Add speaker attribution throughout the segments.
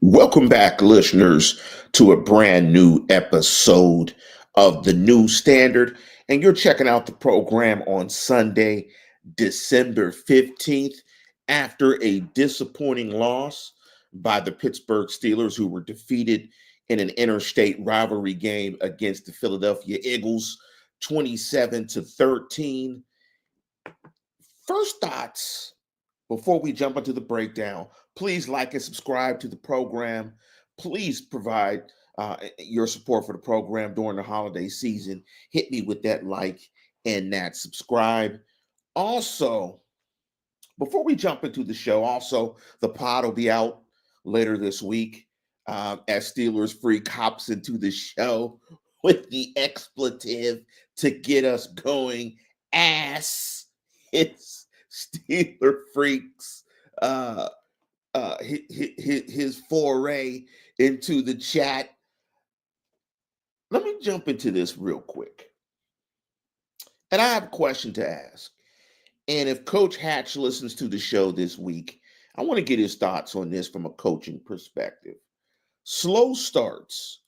Speaker 1: Welcome back, listeners, to a brand new episode of The New Standard. And you're checking out the program on Sunday, December 15th, after a disappointing loss by the Pittsburgh Steelers, who were defeated in an interstate rivalry game against the Philadelphia Eagles, 27-13. First thoughts before we jump into the breakdown. Please like and subscribe to the program. Please provide your support for the program during the holiday season. Hit me with that like and that subscribe. Also, before we jump into the show, the pod will be out later this week as Steelers Freak hops into the show with the expletive to get us going. Ass. It's Steeler Freaks. His foray into the chat. Let me jump into this real quick. And I have a question to ask. And if Coach Hatch listens to the show this week, I want to get his thoughts on this from a coaching perspective. Slow starts.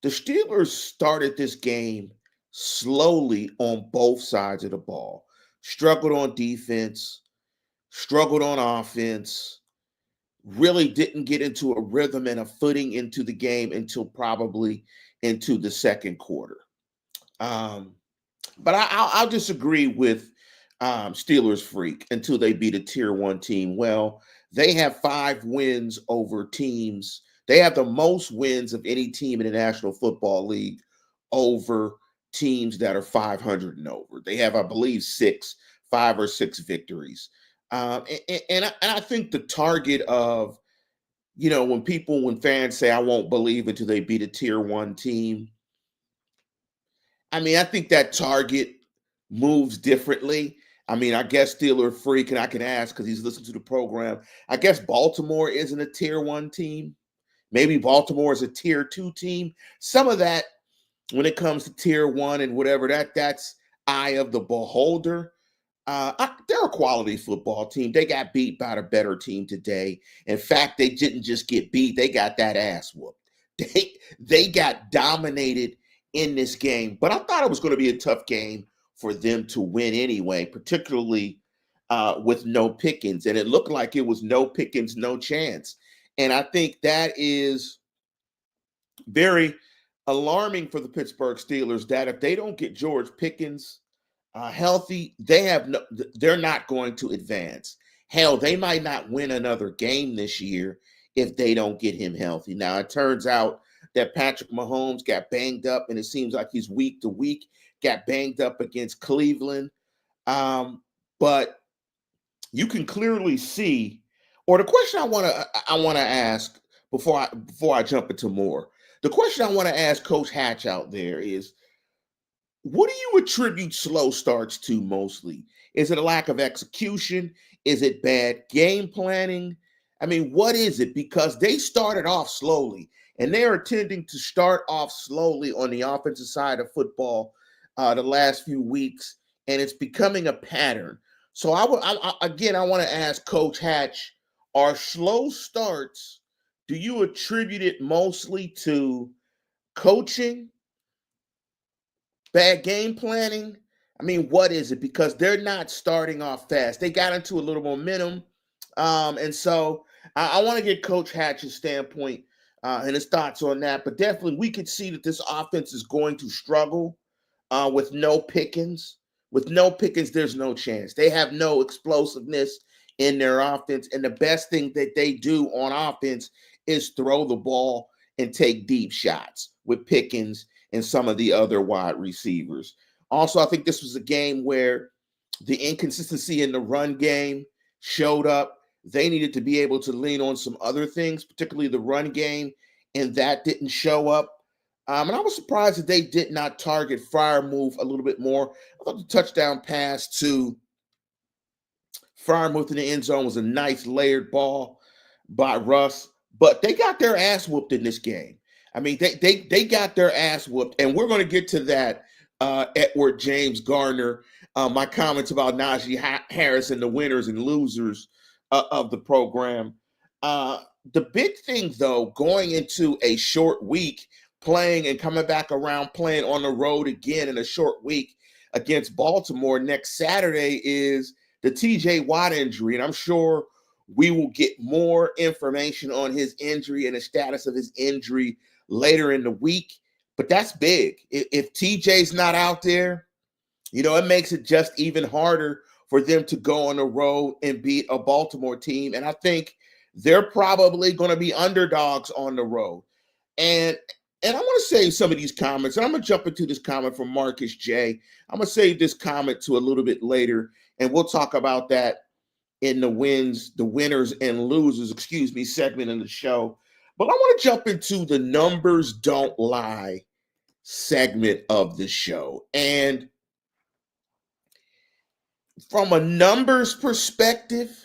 Speaker 1: The Steelers started this game slowly on both sides of the ball. Struggled on defense, struggled on offense, really didn't get into a rhythm and a footing into the game until probably into the second quarter. But I'll disagree with Steelers Freak until they beat a tier one team. Well, they have 5 wins over teams. They have the most wins of any team in the National Football League over teams that are 500 and over. They have, I believe, 5 or 6 victories. And I think the target of, when fans say, I won't believe until they beat a tier one team. I think that target moves differently. I guess Steeler Freak, and I can ask because he's listening to the program. I guess Baltimore isn't a tier one team. Maybe Baltimore is a tier 2 team. Some of that, when it comes to tier 1 and whatever, that's eye of the beholder. They're a quality football team. They got beat by the better team today. In fact, they didn't just get beat. They got that ass whooped. They got dominated in this game. But I thought it was going to be a tough game for them to win anyway, particularly with no Pickens. And it looked like it was no Pickens, no chance. And I think that is very alarming for the Pittsburgh Steelers, that if they don't get George Pickens healthy, they're not going to advance. Hell, they might not win another game this year if they don't get him healthy. Now, it turns out that Patrick Mahomes got banged up, and it seems like he's week to week, got banged up against Cleveland. But you can clearly see, or the question I want to ask before I jump into more, the question I want to ask Coach Hatch out there is, what do you attribute slow starts to mostly? Is it a lack of execution? Is it bad game planning? What is it? Because they started off slowly, and they're intending to start off slowly on the offensive side of football the last few weeks, and it's becoming a pattern. So I want to ask Coach Hatch, are slow starts, do you attribute it mostly to coaching, bad game planning? What is it? Because they're not starting off fast. They got into a little momentum. And so I want to get Coach Hatch's standpoint and his thoughts on that. But definitely we could see that this offense is going to struggle with no Pickens. With no Pickens, there's no chance. They have no explosiveness in their offense. And the best thing that they do on offense is throw the ball and take deep shots with Pickens and some of the other wide receivers. Also, I think this was a game where the inconsistency in the run game showed up. They needed to be able to lean on some other things, particularly the run game, and that didn't show up. And I was surprised that they did not target Freiermuth a little bit more. I thought the touchdown pass to Freiermuth in the end zone was a nice layered ball by Russ, but they got their ass whooped in this game. They got their ass whooped, and we're going to get to that. Edward James Garner, my comments about Najee Harris and the winners and losers of the program. the big thing, though, going into a short week, playing and coming back around, playing on the road again in a short week against Baltimore next Saturday, is the TJ Watt injury. And I'm sure we will get more information on his injury and the status of his injury later in the week. But that's big. If TJ's not out there, it makes it just even harder for them to go on the road and beat a Baltimore team. And I think they're probably going to be underdogs on the road. And I want to save some of these comments. And I'm going to jump into this comment from Marcus J. I'm going to save this comment to a little bit later, and we'll talk about that in the winners and losers, segment in the show. But I want to jump into the numbers don't lie segment of the show. And from a numbers perspective,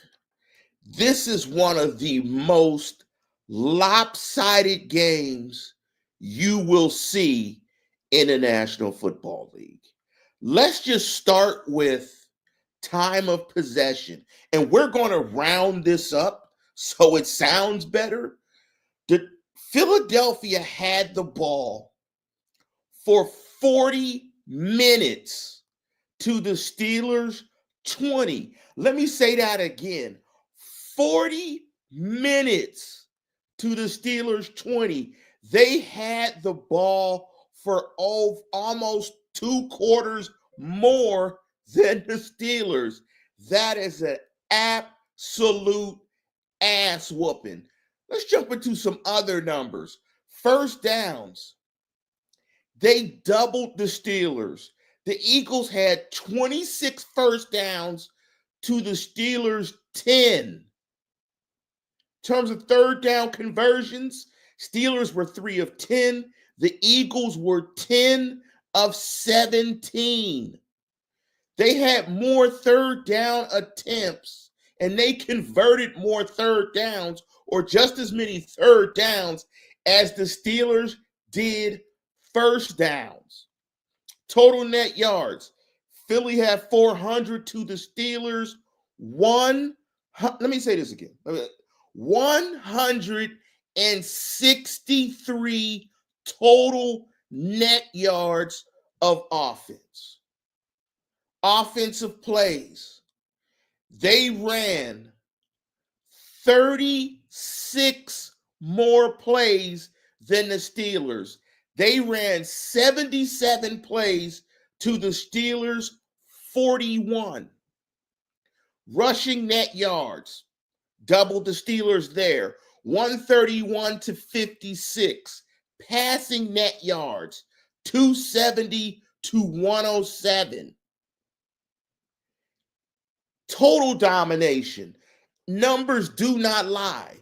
Speaker 1: this is one of the most lopsided games you will see in the National Football League. Let's just start with time of possession. And we're going to round this up so it sounds better. Philadelphia had the ball for 40 minutes to the Steelers' 20. Let me say that again. 40 minutes to the Steelers' 20. They had the ball for almost 2 quarters more than the Steelers. That is an absolute ass whooping. Let's jump into some other numbers. First downs. They doubled the Steelers. The Eagles had 26 first downs to the Steelers' 10. In terms of third down conversions, Steelers were 3 of 10. The Eagles were 10 of 17. They had more third down attempts, and they converted more third downs, or just as many third downs as the Steelers did first downs. Total net yards. Philly had 400 to the Steelers. Let me say this again. 163 total net yards of offense. Offensive plays. They ran 36 more plays than the Steelers. They ran 77 plays to the Steelers' 41. Rushing net yards, doubled the Steelers there, 131 to 56. Passing net yards, 270 to 107. Total domination. Numbers do not lie.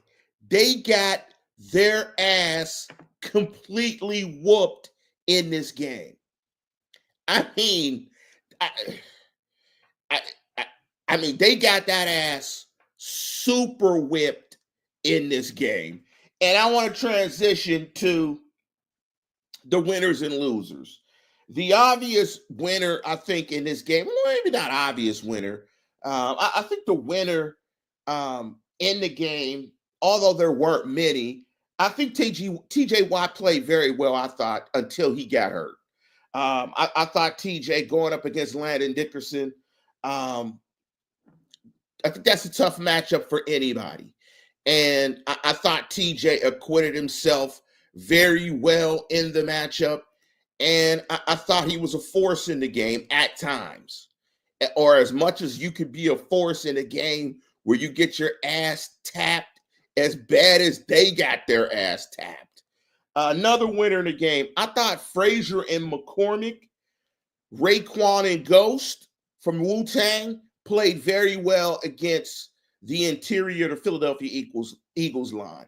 Speaker 1: They got their ass completely whooped in this game. I mean, they got that ass super whipped in this game. And I want to transition to the winners and losers. The obvious winner, I think, in this game, well, maybe not obvious winner. I think the winner in the game, although there weren't many, I think TJ Watt played very well, I thought, until he got hurt. I thought TJ going up against Landon Dickerson, I think that's a tough matchup for anybody. And I thought TJ acquitted himself very well in the matchup. And I thought he was a force in the game at times. Or as much as you could be a force in a game where you get your ass tapped as bad as they got their ass tapped. Another winner in the game, I thought Frazier and McCormick, Raekwon and Ghost from Wu-Tang played very well against the interior of the Philadelphia Eagles line.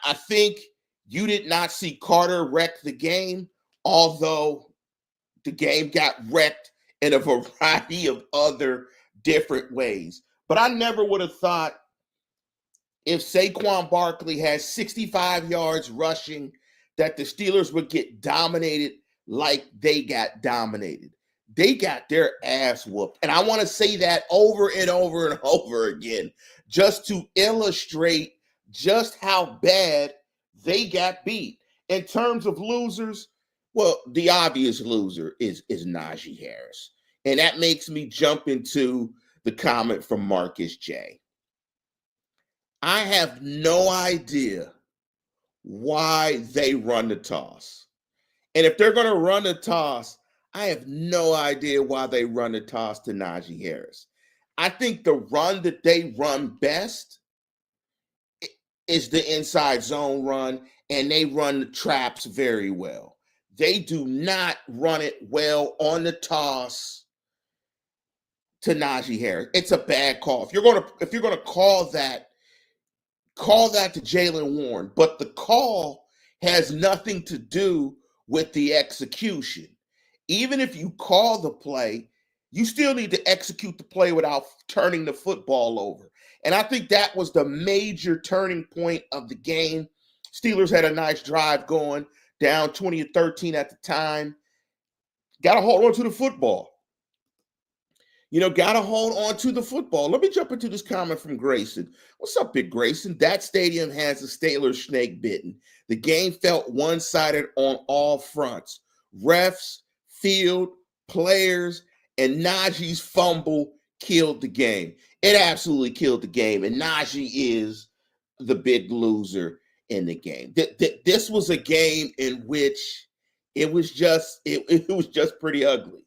Speaker 1: I think you did not see Carter wreck the game, although the game got wrecked in a variety of other different ways. But I never would have thought if Saquon Barkley has 65 yards rushing that the Steelers would get dominated like they got dominated. They got their ass whooped. And I want to say that over and over and over again, just to illustrate just how bad they got beat. In terms of losers, well, the obvious loser is Najee Harris. And that makes me jump into the comment from Marcus J. I have no idea why they run the toss. And if they're going to run the toss, I have no idea why they run the toss to Najee Harris. I think the run that they run best is the inside zone run, and they run the traps very well. They do not run it well on the toss to Najee Harris. It's a bad call. If you're gonna call that to Jaylen Warren. But the call has nothing to do with the execution. Even if you call the play, you still need to execute the play without turning the football over. And I think that was the major turning point of the game. Steelers had a nice drive going, down 20-13 at the time. Got to hold on to the football. Got to hold on to the football. Let me jump into this comment from Grayson. What's up, Big Grayson? That stadium has the Steelers snake bitten. The game felt one-sided on all fronts. Refs, field, players, and Najee's fumble killed the game. It absolutely killed the game, and Najee is the big loser in the game. This was a game in which it was just pretty ugly.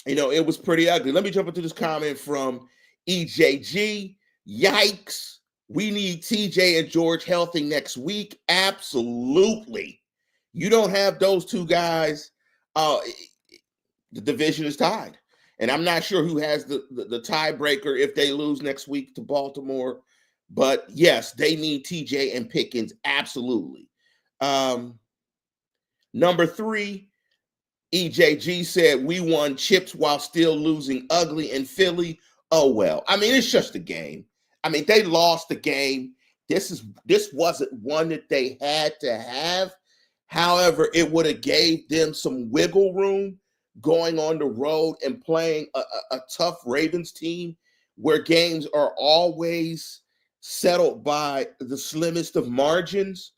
Speaker 1: It was pretty ugly. Let me jump into this comment from EJG. Yikes. We need TJ and George healthy next week. Absolutely. You don't have those two guys. The division is tied. And I'm not sure who has the tiebreaker if they lose next week to Baltimore. But yes, they need TJ and Pickens. Absolutely. Number 3. EJG said, we won chips while still losing ugly in Philly. Oh, well. I mean, it's just a game. I mean, they lost the game. This wasn't one that they had to have. However, it would have gave them some wiggle room going on the road and playing a tough Ravens team where games are always settled by the slimmest of margins.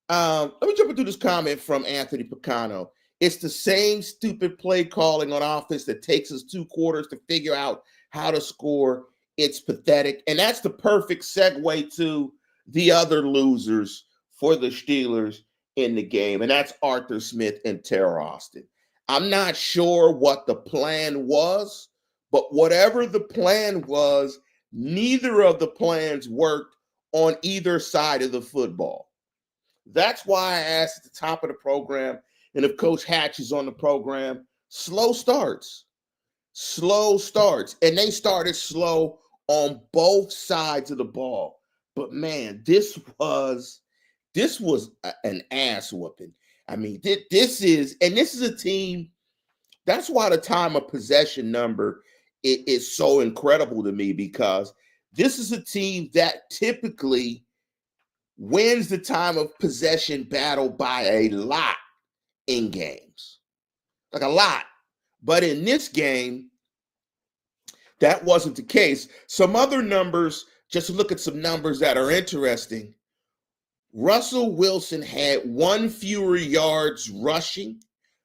Speaker 1: Let me jump into this comment from Anthony Picano. It's the same stupid play calling on offense that takes us 2 quarters to figure out how to score. It's pathetic. And that's the perfect segue to the other losers for the Steelers in the game. And that's Arthur Smith and Tara Austin. I'm not sure what the plan was, but whatever the plan was, neither of the plans worked on either side of the football. That's why I asked at the top of the program, and if Coach Hatch is on the program, slow starts. And they started slow on both sides of the ball. But man, this was an ass whooping. I mean, this is a team. That's why the time of possession number is so incredible to me, because this is a team that typically wins the time of possession battle by a lot in games, like a lot. But in this game, that wasn't the case. Some other numbers, just to look at some numbers that are interesting. Russell Wilson had 1 fewer yards rushing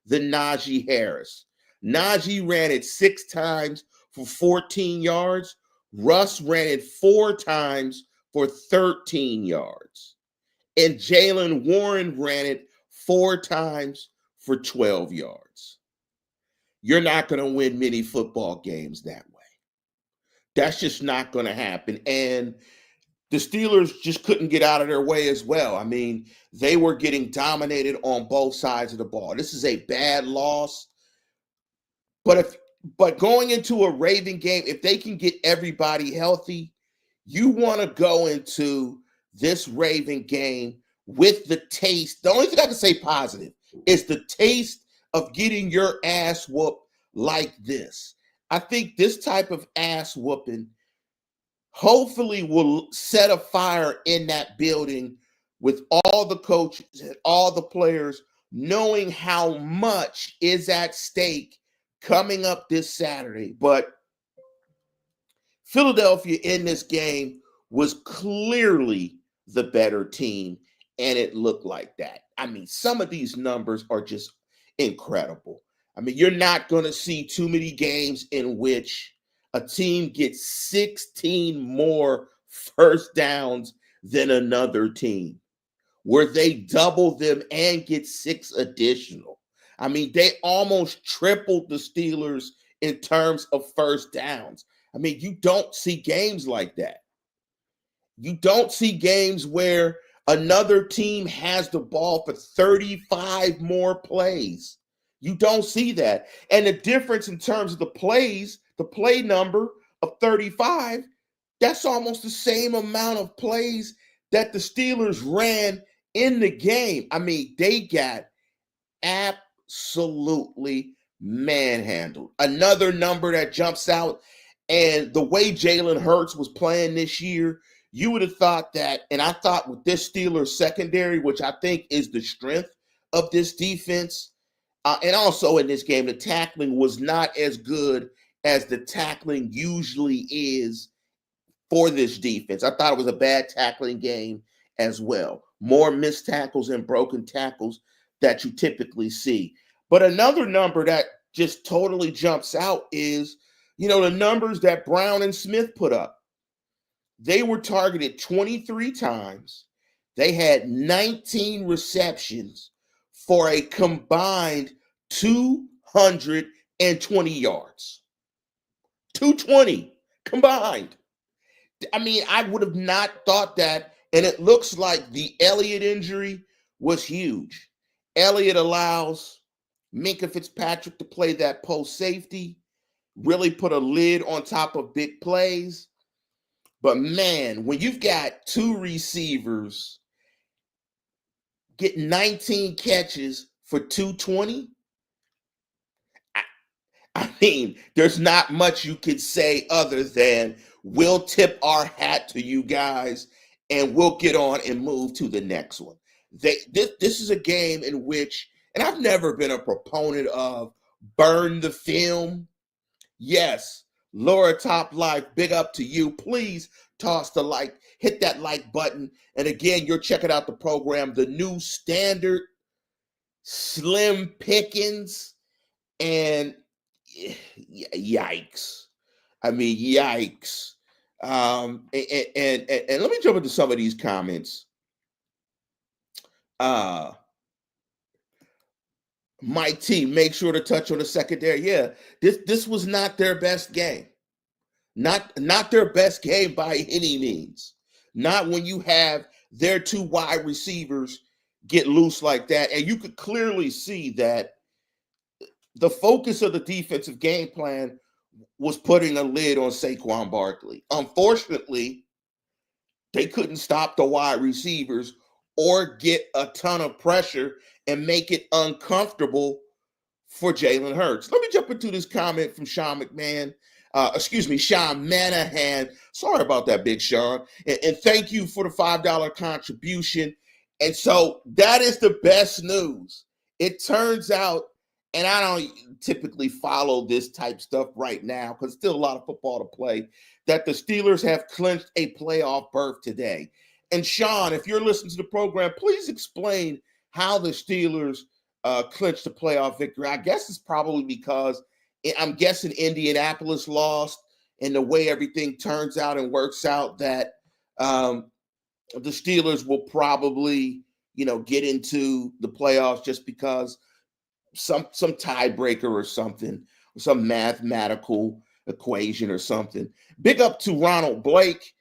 Speaker 1: than Najee Harris. Najee ran it 6 times for 14 yards. Russ ran it 4 times for 13 yards. And Jaylen Warren ran it 4 times for 12 yards. You're not going to win many football games that way. That's just not going to happen. And the Steelers just couldn't get out of their way as well. I mean, they were getting dominated on both sides of the ball. This is a bad loss. But going into a Raven game, if they can get everybody healthy, you want to go into this Raven game with the taste. The only thing I can say positive is the taste of getting your ass whooped like this. I think this type of ass whooping hopefully will set a fire in that building with all the coaches and all the players knowing how much is at stake coming up this Saturday. But Philadelphia in this game was clearly the better team, and it looked like that. I mean, some of these numbers are just incredible. I mean, you're not going to see too many games in which a team gets 16 more first downs than another team, where they double them and get 6 additional. I mean, they almost tripled the Steelers in terms of first downs. I mean, you don't see games like that. You don't see games where another team has the ball for 35 more plays. You don't see that. And the difference in terms of the plays, the play number of 35, that's almost the same amount of plays that the Steelers ran in the game. I mean, they got absolutely manhandled. Another number that jumps out, and the way Jalen Hurts was playing this year, you would have thought that, and I thought with this Steelers secondary, which I think is the strength of this defense, and also in this game, the tackling was not as good as the tackling usually is for this defense. I thought it was a bad tackling game as well. More missed tackles and broken tackles that you typically see. But another number that just totally jumps out is, the numbers that Brown and Smith put up. They were targeted 23 times. They had 19 receptions for a combined 220 yards. 220 combined. I mean, I would have not thought that. And it looks like the Elliott injury was huge. Elliott allows Minkah Fitzpatrick to play that post safety, really put a lid on top of big plays. But man, when you've got 2 receivers get 19 catches for 220, I mean, there's not much you could say other than we'll tip our hat to you guys and we'll get on and move to the next one. This is a game in which, and I've never been a proponent of burn the film. Yes, Laura Top Life, big up to you. Please toss the like, hit that like button. And again, you're checking out the program, the new standard, Slim Pickens, and yikes. I mean, yikes. And let me jump into some of these comments. Mike T, make sure to touch on the secondary. Yeah, this was not their best game. Not their best game by any means. Not when you have their 2 wide receivers get loose like that. And you could clearly see that the focus of the defensive game plan was putting a lid on Saquon Barkley. Unfortunately, they couldn't stop the wide receivers or get a ton of pressure and make it uncomfortable for Jalen Hurts. Let me jump into this comment from Sean Manahan. Sorry about that, Big Sean. And thank you for the $5 contribution. And so that is the best news. It turns out, and I don't typically follow this type stuff right now because still a lot of football to play, that the Steelers have clinched a playoff berth today. And Sean, if you're listening to the program, please explain how the Steelers clinched the playoff victory. I guess it's probably because I'm guessing Indianapolis lost, and the way everything turns out and works out, that the Steelers will probably, get into the playoffs just because some tiebreaker or something, or some mathematical equation or something. Big up to Ronald Blake,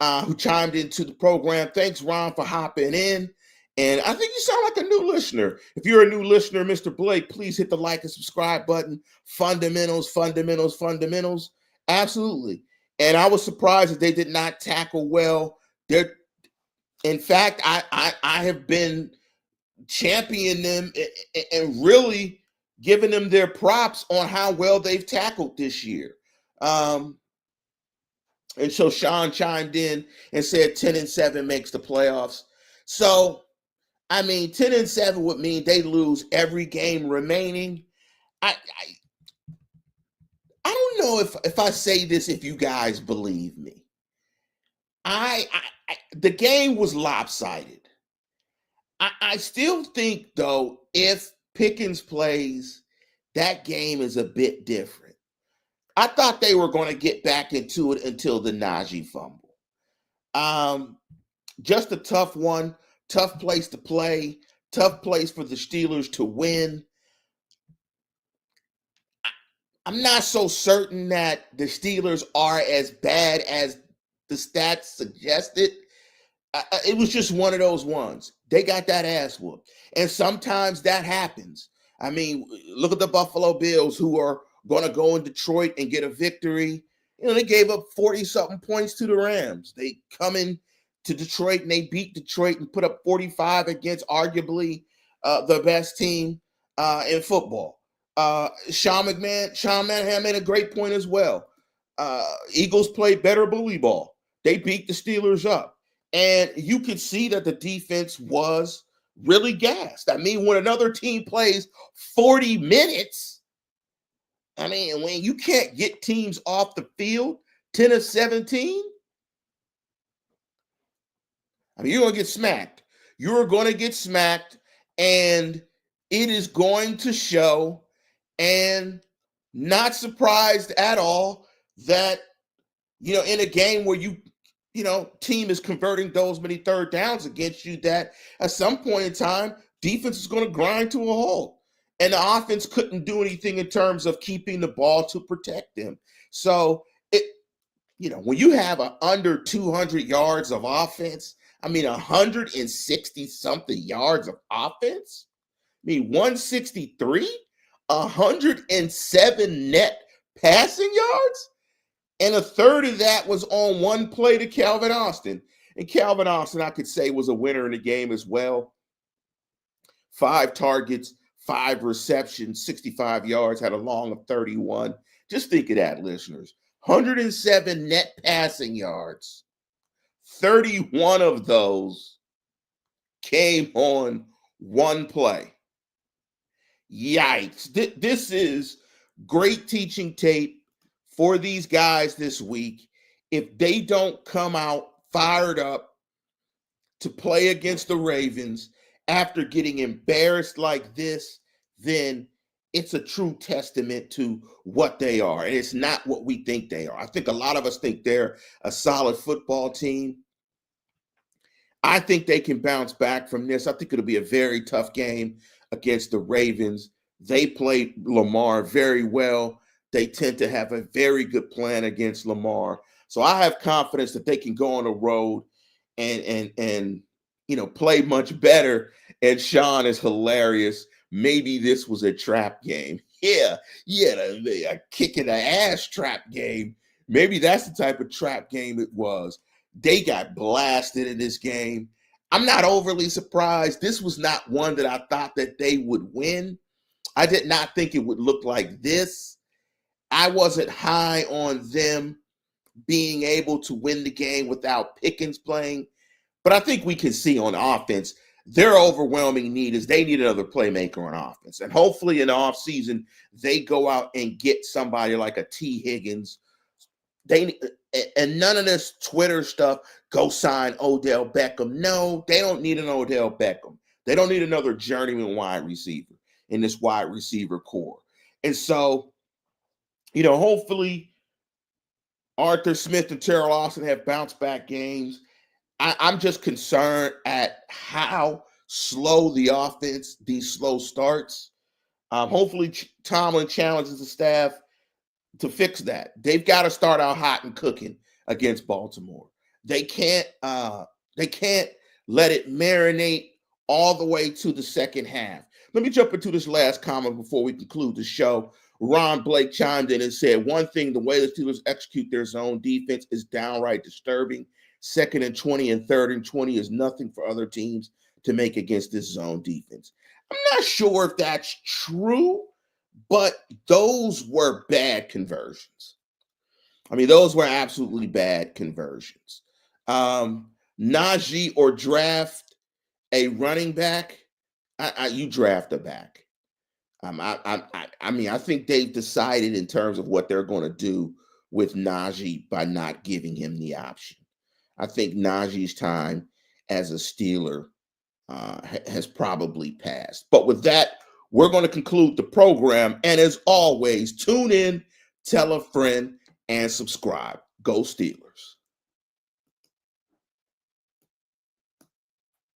Speaker 1: who chimed into the program. Thanks, Ron, for hopping in. And I think you sound like a new listener. If you're a new listener, Mr. Blake, please hit the like and subscribe button. Fundamentals. Absolutely. And I was surprised that they did not tackle well. In fact, I have been championing them and really giving them their props on how well they've tackled this year. And so Sean chimed in and said 10-7 makes the playoffs. So, I mean, 10-7 would mean they lose every game remaining. I don't know if I say this, if you guys believe me. The game was lopsided. I still think though, if Pickens plays, that game is a bit different. I thought they were going to get back into it until the Najee fumble. Um, just a tough one, tough place to play, tough place for the Steelers to win. I'm not so certain that the Steelers are as bad as the stats suggested. It was just one of those ones. They got that ass whooped. And sometimes that happens. I mean, look at the Buffalo Bills, who are going to go in Detroit and get a victory. You know, they gave up 40-something points to the Rams. They come in to Detroit and they beat Detroit and put up 45 against arguably the best team in football. Sean Manahan made a great point as well. Eagles played better bully ball. They beat the Steelers up. And you could see that the defense was really gassed. I mean, when another team plays 40 minutes, I mean, when you can't get teams off the field 10 of 17, I mean, you're going to get smacked. You're going to get smacked, and it is going to show. And not surprised at all that, in a game where team is converting those many third downs against you, that at some point in time, defense is going to grind to a halt. And the offense couldn't do anything in terms of keeping the ball to protect them. So, when you have under 200 yards of offense, 160 something yards of offense, 163, 107 net passing yards. And a third of that was on one play to Calvin Austin. And Calvin Austin, I could say, was a winner in the game as well. 5 targets, 5 receptions, 65 yards, had a long of 31. Just think of that, listeners. 107 net passing yards. 31 of those came on one play. Yikes. This is great teaching tape for these guys this week. If they don't come out fired up to play against the Ravens after getting embarrassed like this, then it's a true testament to what they are. And it's not what we think they are. I think a lot of us think they're a solid football team. I think they can bounce back from this. I think it'll be a very tough game against the Ravens. They played Lamar very well. They tend to have a very good plan against Lamar. So I have confidence that they can go on the road and play much better. And Sean is hilarious. Maybe this was a trap game. Yeah, a kick in the ass trap game. Maybe that's the type of trap game it was. They got blasted in this game. I'm not overly surprised. This was not one that I thought that they would win. I did not think it would look like this. I wasn't high on them being able to win the game without Pickens playing. But I think we can see on offense, their overwhelming need is they need another playmaker on offense. And hopefully in the offseason, they go out and get somebody like a T. Higgins. And none of this Twitter stuff, go sign Odell Beckham. No, they don't need an Odell Beckham. They don't need another journeyman wide receiver in this wide receiver core. And so, hopefully Arthur Smith and Terrell Austin have bounce back games. I'm just concerned at how slow the offense, these slow starts. Hopefully Tomlin challenges the staff to fix that. They've got to start out hot and cooking against Baltimore. They can't let it marinate all the way to the second half. Let me jump into this last comment before we conclude the show. Ron Blake chimed in and said, one thing, the way the Steelers execute their zone defense is downright disturbing. 2nd and 20 and 3rd and 20 is nothing for other teams to make against this zone defense. I'm not sure if that's true, but those were bad conversions. Those were absolutely bad conversions. Najee or draft a running back, you draft a back. I think they've decided in terms of what they're going to do with Najee by not giving him the option. I think Najee's time as a Steeler has probably passed. But with that, we're going to conclude the program. And as always, tune in, tell a friend, and subscribe. Go Steelers.